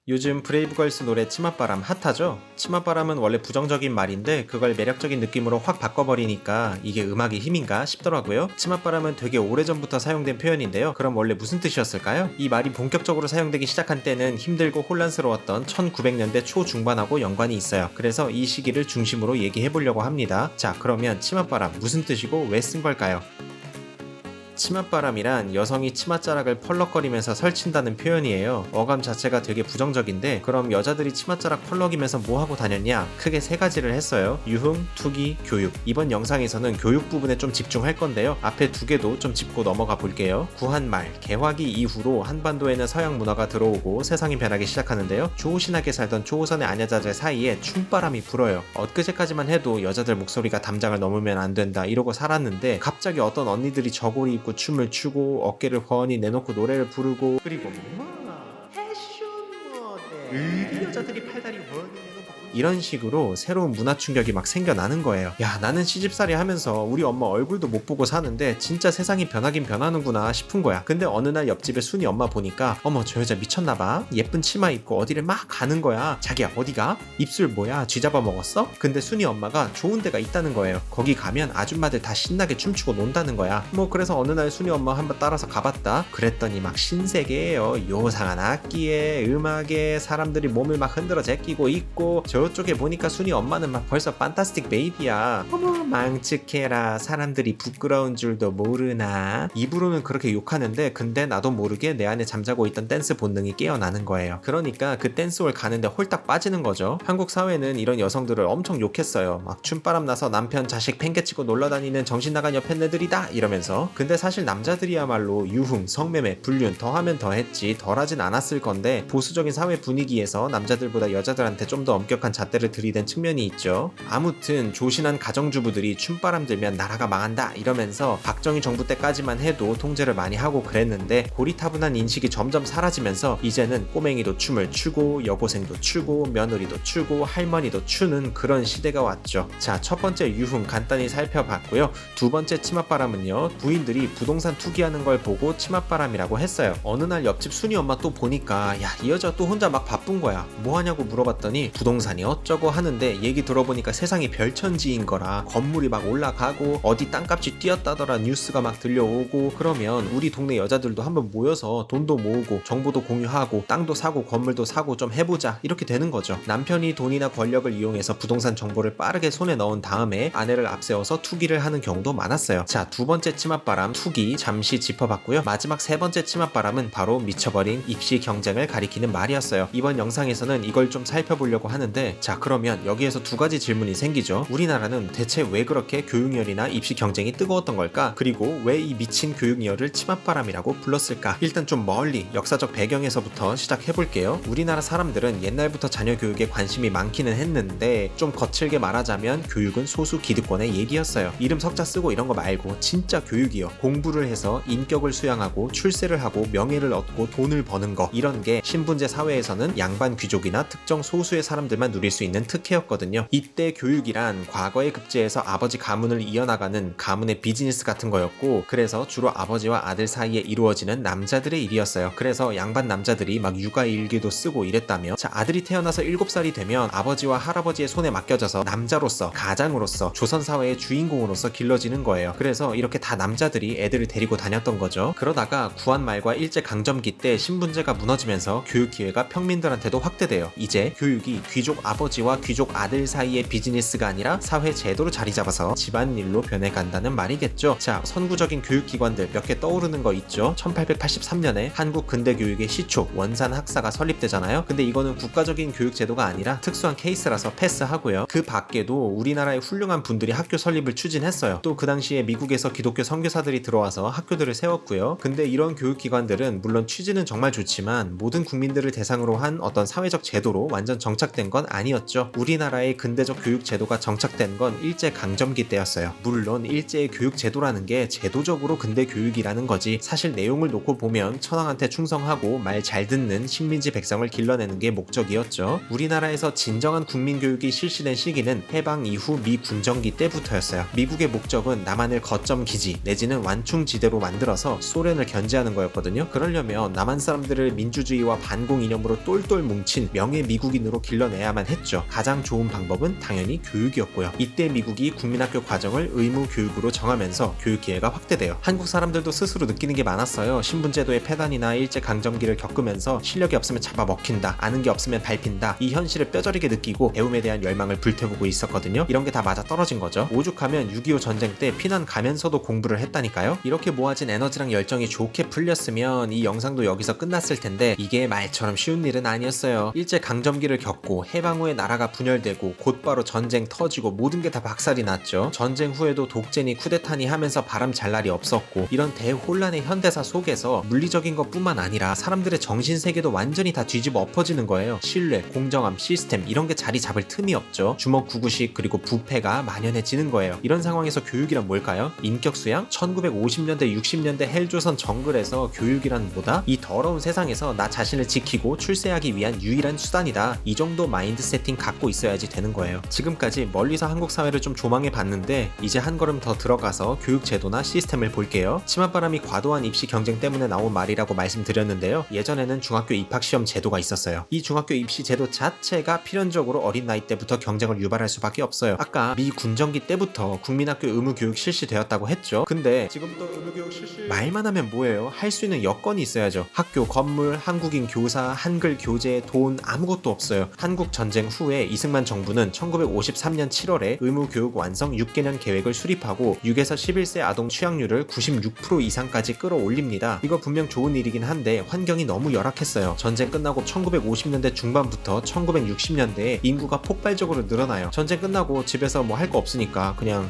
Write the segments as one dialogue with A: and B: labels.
A: 요즘 브레이브걸스 노래 치맛바람 핫하죠? 치맛바람은 원래 부정적인 말인데 그걸 매력적인 느낌으로 확 바꿔버리니까 이게 음악의 힘인가 싶더라고요. 치맛바람은 되게 오래전부터 사용된 표현인데요. 그럼 원래 무슨 뜻이었을까요? 이 말이 본격적으로 사용되기 시작한 때는 힘들고 혼란스러웠던 1900년대 초중반하고 연관이 있어요. 그래서 이 시기를 중심으로 얘기해보려고 합니다. 자, 그러면 치맛바람 무슨 뜻이고 왜 쓴 걸까요? 치맛바람이란 여성이 치맛자락을 펄럭거리면서 설친다는 표현이에요. 어감 자체가 되게 부정적인데 그럼 여자들이 치맛자락 펄럭이면서 뭐하고 다녔냐? 크게 세 가지를 했어요. 유흥, 투기, 교육. 이번 영상에서는 교육 부분에 좀 집중할 건데요. 앞에 두 개도 좀 짚고 넘어가 볼게요. 구한말, 개화기 이후로 한반도에는 서양 문화가 들어오고 세상이 변하기 시작하는데요. 조신하게 살던 조선의 아녀자들 사이에 춤바람이 불어요. 엊그제까지만 해도 여자들 목소리가 담장을 넘으면 안 된다 이러고 살았는데 갑자기 어떤 언니들이 저고리 입고 춤을 추고 어깨를 훤히 내놓고 노래를 부르고 그리고 패션 모델 여자들이 팔다리 훤히 내놓고 이런 식으로 새로운 문화 충격이 막 생겨나는 거예요. 야, 나는 시집살이 하면서 우리 엄마 얼굴도 못 보고 사는데 진짜 세상이 변하긴 변하는구나 싶은 거야. 근데 어느 날 옆집에 순이 엄마 보니까 어머 저 여자 미쳤나봐. 예쁜 치마 입고 어디를 막 가는 거야. 자기야 어디가? 입술 뭐야? 쥐잡아 먹었어? 근데 순이 엄마가 좋은 데가 있다는 거예요. 거기 가면 아줌마들 다 신나게 춤추고 논다는 거야. 뭐 그래서 어느 날 순이 엄마 한번 따라서 가봤다. 그랬더니 막 신세계예요. 요상한 악기에 음악에 사람들이 몸을 막 흔들어 제끼고 있고 저쪽에 보니까 순이 엄마는 막 벌써 판타스틱 베이비야. 어머 망측해라. 사람들이 부끄러운 줄도 모르나. 입으로는 그렇게 욕하는데 근데 나도 모르게 내 안에 잠자고 있던 댄스 본능이 깨어나는 거예요. 그러니까 그 댄스홀 가는데 홀딱 빠지는 거죠. 한국 사회는 이런 여성들을 엄청 욕했어요. 막 춤바람 나서 남편 자식 팽개치고 놀러다니는 정신나간 여편네들이다 이러면서. 근데 사실 남자들이야말로 유흥, 성매매, 불륜 더하면 더했지 덜하진 않았을 건데 보수적인 사회 분위기에서 남자들보다 여자들한테 좀 더 엄격한 잣대를 들이댄 측면이 있죠. 아무튼 조신한 가정주부들이 춤바람 들면 나라가 망한다 이러면서 박정희 정부 때까지만 해도 통제를 많이 하고 그랬는데 고리타분한 인식이 점점 사라지면서 이제는 꼬맹이도 춤을 추고 여고생도 추고 며느리도 추고 할머니도 추는 그런 시대가 왔죠. 자, 첫 번째 유흥 간단히 살펴봤고요. 두 번째 치맛바람은요. 부인들이 부동산 투기하는 걸 보고 치맛바람이라고 했어요. 어느 날 옆집 순이 엄마 또 보니까 야, 이 여자 또 혼자 막 바쁜 거야. 뭐 하냐고 물어봤더니 부동산이 어쩌고 하는데 얘기 들어보니까 세상이 별천지인 거라 건물이 막 올라가고 어디 땅값이 뛰었다더라 뉴스가 막 들려오고 그러면 우리 동네 여자들도 한번 모여서 돈도 모으고 정보도 공유하고 땅도 사고 건물도 사고 좀 해보자 이렇게 되는 거죠. 남편이 돈이나 권력을 이용해서 부동산 정보를 빠르게 손에 넣은 다음에 아내를 앞세워서 투기를 하는 경우도 많았어요. 자, 두 번째 치맛바람 투기 잠시 짚어봤고요. 마지막 세 번째 치맛바람은 바로 미쳐버린 입시 경쟁을 가리키는 말이었어요. 이번 영상에서는 이걸 좀 살펴보려고 하는데 자, 그러면 여기에서 두 가지 질문이 생기죠. 우리나라는 대체 왜 그렇게 교육열이나 입시 경쟁이 뜨거웠던 걸까? 그리고 왜 이 미친 교육열을 치맛바람이라고 불렀을까? 일단 좀 멀리 역사적 배경에서부터 시작해볼게요. 우리나라 사람들은 옛날부터 자녀 교육에 관심이 많기는 했는데 좀 거칠게 말하자면 교육은 소수 기득권의 얘기였어요. 이름 석자 쓰고 이런 거 말고 진짜 교육이요. 공부를 해서 인격을 수양하고 출세를 하고 명예를 얻고 돈을 버는 거 이런 게 신분제 사회에서는 양반 귀족이나 특정 소수의 사람들만 누릴 수 있는 특혜였거든요. 이때 교육이란 과거의 급제에서 아버지 가문을 이어나가는 가문의 비즈니스 같은 거였고 그래서 주로 아버지와 아들 사이에 이루어지는 남자들의 일이었어요. 그래서 양반 남자들이 막 육아일기도 쓰고 이랬다며 자, 아들이 태어나서 7살이 되면 아버지와 할아버지의 손에 맡겨져서 남자로서 가장으로서 조선사회의 주인공으로서 길러지는 거예요. 그래서 이렇게 다 남자들이 애들을 데리고 다녔던 거죠. 그러다가 구한말과 일제강점기 때 신분제가 무너지면서 교육 기회가 평민들한테도 확대돼요. 이제 교육이 귀족 아버지와 귀족 아들 사이의 비즈니스가 아니라 사회 제도로 자리 잡아서 집안일로 변해간다는 말이겠죠. 자, 선구적인 교육기관들 몇 개 떠오르는 거 있죠. 1883년에 한국 근대교육의 시초 원산 학사가 설립되잖아요. 근데 이거는 국가적인 교육 제도가 아니라 특수한 케이스라서 패스하고요. 그 밖에도 우리나라의 훌륭한 분들이 학교 설립을 추진했어요. 또 그 당시에 미국에서 기독교 선교사들이 들어와서 학교들을 세웠고요. 근데 이런 교육기관들은 물론 취지는 정말 좋지만 모든 국민들을 대상으로 한 어떤 사회적 제도로 완전 정착된 건 아니었죠. 우리나라의 근대적 교육 제도가 정착된 건 일제강점기 때였어요. 물론 일제의 교육 제도라는 게 제도적으로 근대 교육이라는 거지, 사실 내용을 놓고 보면 천황한테 충성하고 말 잘 듣는 식민지 백성을 길러내는 게 목적이었죠. 우리나라에서 진정한 국민교육이 실시된 시기는 해방 이후 미 군정기 때부터였어요. 미국의 목적은 남한을 거점 기지 내지는 완충지대로 만들어서 소련을 견제하는 거였거든요. 그러려면 남한 사람들을 민주주의와 반공 이념으로 똘똘 뭉친 명예 미국인으로 길러내야만 했죠. 가장 좋은 방법은 당연히 교육이었고요. 이때 미국이 국민학교 과정을 의무 교육으로 정하면서 교육 기회가 확대돼요. 한국 사람들도 스스로 느끼는 게 많았어요. 신분제도의 폐단이나 일제강점기를 겪으면서 실력이 없으면 잡아먹힌다, 아는 게 없으면 밟힌다, 이 현실을 뼈저리게 느끼고 배움에 대한 열망을 불태우고 있었거든요. 이런 게 다 맞아 떨어진 거죠. 오죽하면 6.25 전쟁 때 피난 가면서도 공부를 했다니까요. 이렇게 모아진 에너지랑 열정이 좋게 풀렸으면 이 영상도 여기서 끝났을 텐데 이게 말처럼 쉬운 일은 아니었어요. 일제강점기를 겪고 해방 후에 나라가 분열되고 곧바로 전쟁 터지고 모든 게 다 박살이 났죠. 전쟁 후에도 독재니 쿠데타니 하면서 바람 잘 날이 없었고, 이런 대혼란의 현대사 속에서 물리적인 것뿐만 아니라 사람들의 정신세계도 완전히 다 뒤집어 엎어지는 거예요. 신뢰, 공정함, 시스템 이런 게 자리 잡을 틈이 없죠. 주먹구구식 그리고 부패가 만연해지는 거예요. 이런 상황에서 교육이란 뭘까요? 인격수양? 1950년대 60년대 헬조선 정글에서 교육이란 뭐다? 이 더러운 세상에서 나 자신을 지키고 출세하기 위한 유일한 수단이다. 이 정도 마인드 세팅 갖고 있어야지 되는 거예요. 지금까지 멀리서 한국 사회를 좀 조망해 봤는데 이제 한 걸음 더 들어가서 교육 제도나 시스템을 볼게요. 치맛바람이 과도한 입시 경쟁 때문에 나온 말이라고 말씀드렸는데요. 예전에는 중학교 입학시험 제도가 있었어요. 이 중학교 입시 제도 자체가 필연적으로 어린 나이 때부터 경쟁을 유발할 수밖에 없어요. 아까 미 군정기 때부터 국민학교 의무교육 실시되었다고 했죠. 근데 지금도 의무교육 실시 말만 하면 뭐예요? 할 수 있는 여건이 있어야죠. 학교 건물, 한국인 교사, 한글 교재, 돈 아무것도 없어요. 한국 전쟁 후에 이승만 정부는 1953년 7월에 의무교육 완성 6개년 계획을 수립하고 6에서 11세 아동 취학률을 96% 이상까지 끌어올립니다. 이거 분명 좋은 일이긴 한데 환경이 너무 열악했어요. 전쟁 끝나고 1950년대 중반부터 1960년대에 인구가 폭발적으로 늘어나요. 전쟁 끝나고 집에서 뭐 할 거 없으니까 그냥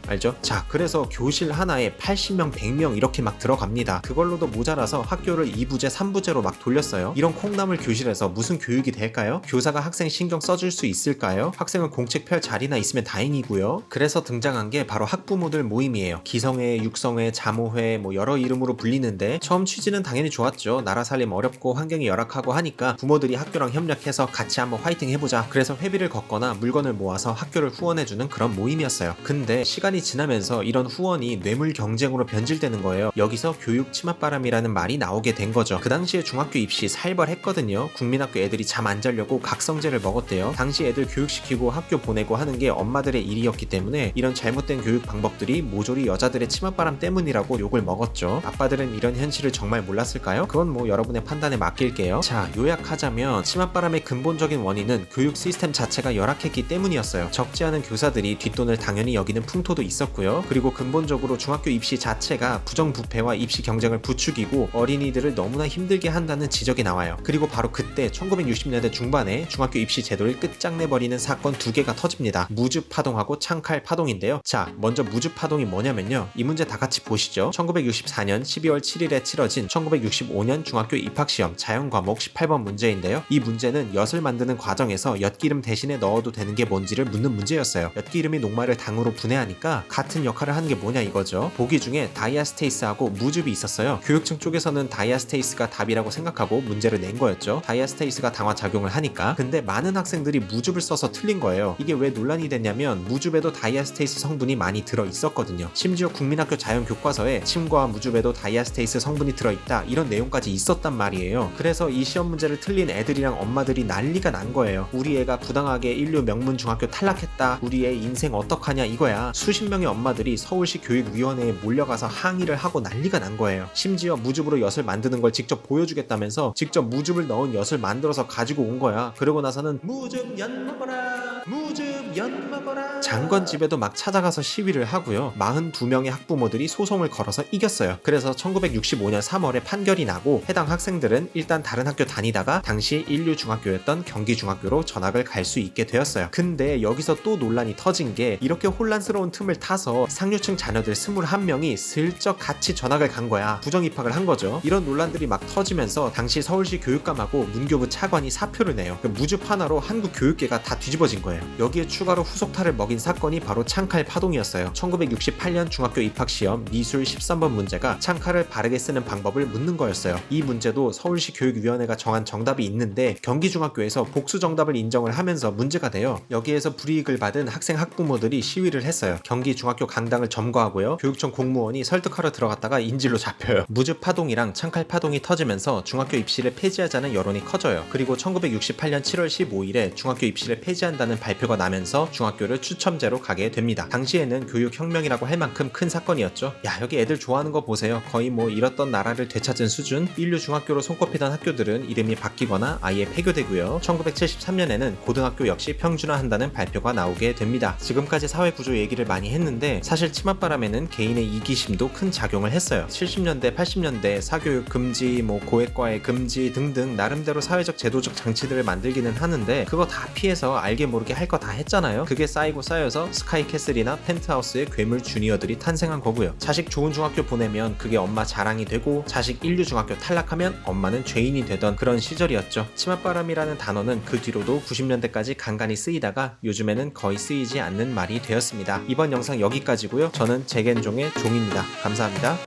A: 알죠? 자, 그래서 교실 하나에 80명, 100명 이렇게 막 들어갑니다. 그걸로도 모자라서 학교를 2부제, 3부제로 막 돌렸어요. 이런 콩나물 교실에서 무슨 교육이 될까요? 교사가 학생 신경 써줄 수 있을까요? 학생은 공책 펼 자리나 있으면 다행이고요. 그래서 등장한 게 바로 학부모들 모임이에요. 기성회, 육성회, 자모회 뭐 여러 이름으로 불리는데 처음 취지는 당연히 좋았죠. 나라 살림 어렵고 환경이 열악하고 하니까 부모들이 학교랑 협력해서 같이 한번 화이팅 해보자. 그래서 회비를 걷거나 물건을 모아서 학교를 후원해주는 그런 모임이었어요. 근데 시간이 지나면서 이런 후원이 뇌물 경쟁으로 변질되는 거예요. 여기서 교육 치맛바람이라는 말이 나오게 된 거죠. 그 당시에 중학교 입시 살벌했거든요. 국민학교 애들이 잠 안 자려고 각성제를 먹었대요. 당시 애들 교육시키고 학교 보내고 하는 게 엄마들의 일이었기 때문에 이런 잘못된 교육 방법들이 모조리 여자들의 치맛바람 때문이라고 욕을 먹었죠. 아빠들은 이런 현실을 정말 몰랐을까요? 그건 뭐 여러분의 판단에 맡길게요. 자, 요약하자면 치맛바람의 근본적인 원인은 교육 시스템 자체가 열악했기 때문이었어요. 적지 않은 교사들이 뒷돈을 당연히 여기는 풍토도 있었고요. 그리고 근본적으로 중학교 입시 자체가 부정부패와 입시 경쟁을 부추기고 어린이들을 너무나 힘들게 한다는 지적이 나와요. 그리고 바로 그때 1960년대 중반에 중학교 입시 제도를 끝장내버리는 사건 두 개가 터집니다. 무주파동하고 창칼파동인데요. 자, 먼저 무주파동이 뭐냐면요. 이 문제 다 같이 보시죠. 1964년 12월 7일에 치러진 1965년 중학교 입학시험 자연과목 18번 문제인데요. 이 문제는 엿을 만드는 과정에서 엿기름 대신에 넣어도 되는 게 뭔지를 묻는 문제였어요. 엿기름이 녹말을 당으로 분해하니까 같은 역할을 하는 게 뭐냐 이거죠. 보기 중에 다이아스테이스하고 무즙이 있었어요. 교육청 쪽에서는 다이아스테이스가 답이라고 생각하고 문제를 낸 거였죠. 다이아스테이스가 당화작용을 하니까. 근데 많은 학생들이 무즙을 써서 틀린 거예요. 이게 왜 논란이 됐냐면 무즙에도 다이아스테이스 성분이 많이 들어있었거든요. 심지어 국민학교 자연교과서에 침과 무즙에도 다이아스테이스 성분이 들어있다 이런 내용까지 있었단 말이에요. 그래서 이 시험 문제를 틀린 애들이랑 엄마들이 난리가 난 거예요. 우리 애가 부당하게 인류 명문중학교 탈락했다, 우리 애 인생 어떡하냐 이거야. 수십 명의 엄마들이 서울시 교육위원회에 몰려가서 항의를 하고 난리가 난 거예요. 심지어 무즙으로 엿을 만드는 걸 직접 보여주겠다면서 직접 무즙을 넣은 엿을 만들어서 가지고 온 거야. 그러고 나서는 무즙 엿 먹어라, 무즙 엿 먹어라. 장관 집에도 막 찾아가서 시위를 하고요. 42명의 학부모들이 소송을 걸어서 이겼어요. 그래서 1965년 3월에 판결이 나고 해당 학생들은 일단 다른 학교 다니다가 당시 인류중학교였던 경기중학교로 전학을 갈 수 있게 되었어요. 근데 여기서 또 논란이 터진 게 이렇게 혼란스러운 틈을 타서 상류층 자녀들 21명이 슬쩍 같이 전학을 간 거야. 부정입학을 한 거죠. 이런 논란들이 막 터지면서 당시 서울시 교육감하고 문교부 차관이 사표를 내요. 그 무주파동 하나로 한국 교육계가 다 뒤집어진 거예요. 여기에 추가로 후속타를 먹인 사건이 바로 창칼 파동이었어요. 1968년 중학교 입학시험 미술 13번 문제가 창칼을 바르게 쓰는 방법을 묻는 거였어요. 이 문제도 서울시 교육위원회가 정한 정답이 있는데 경기중학교에서 복수 정답을 인정을 하면서 문제가 돼요. 여기에서 불이익을 받은 학생 학부모들이 시위를 했어요. 경기중학교 강당을 점거하고요. 교육청 공무원이 설득하러 들어갔다가 인질로 잡혀요. 무즈 파동이랑 창칼 파동이 터지면서 중학교 입시를 폐지하자는 여론이 커져요. 그리고 1968년 7월 15일에 중학교 입시를 폐지한다는 발표가 나면서 중학교를 추첨제로 가게 됩니다. 당시에는 교육혁명이라고 할 만큼 큰 사건이었죠. 야, 여기 애들 좋아하는 거 보세요. 거의 뭐 잃었던 나라를 되찾은 수준. 인류 중학교로 손꼽히던 학교들은 이름이 바뀌거나 아예 폐교되고요. 1973년에는 고등학교 역시 평준화한다는 발표가 나오게 됩니다. 지금까지 사회구조 얘기를 많이 했는데 사실 치맛바람에는 개인의 이기심도 큰 작용을 했어요. 70년대 80년대 사교육 금지, 고액과외 금지 등등 나름대로 사회적 제도적 장치들을 만들기는 하는데 그거 다 피해서 알게 모르게 할 거 다 했잖아요. 그게 쌓이고 쌓여서 스카이캐슬이나 펜트하우스의 괴물 주니어들이 탄생한 거고요. 자식 좋은 중학교 보내면 그게 엄마 자랑이 되고 자식 인류 중학교 탈락하면 엄마는 죄인이 되던 그런 시절이었죠. 치맛바람이라는 단어는 그 뒤로도 90년대까지 간간히 쓰이다가 요즘에는 거의 쓰이지 않는 말이 되었습니다. 이번 영상 여기까지고요. 저는 잭앤종의 종입니다. 감사합니다.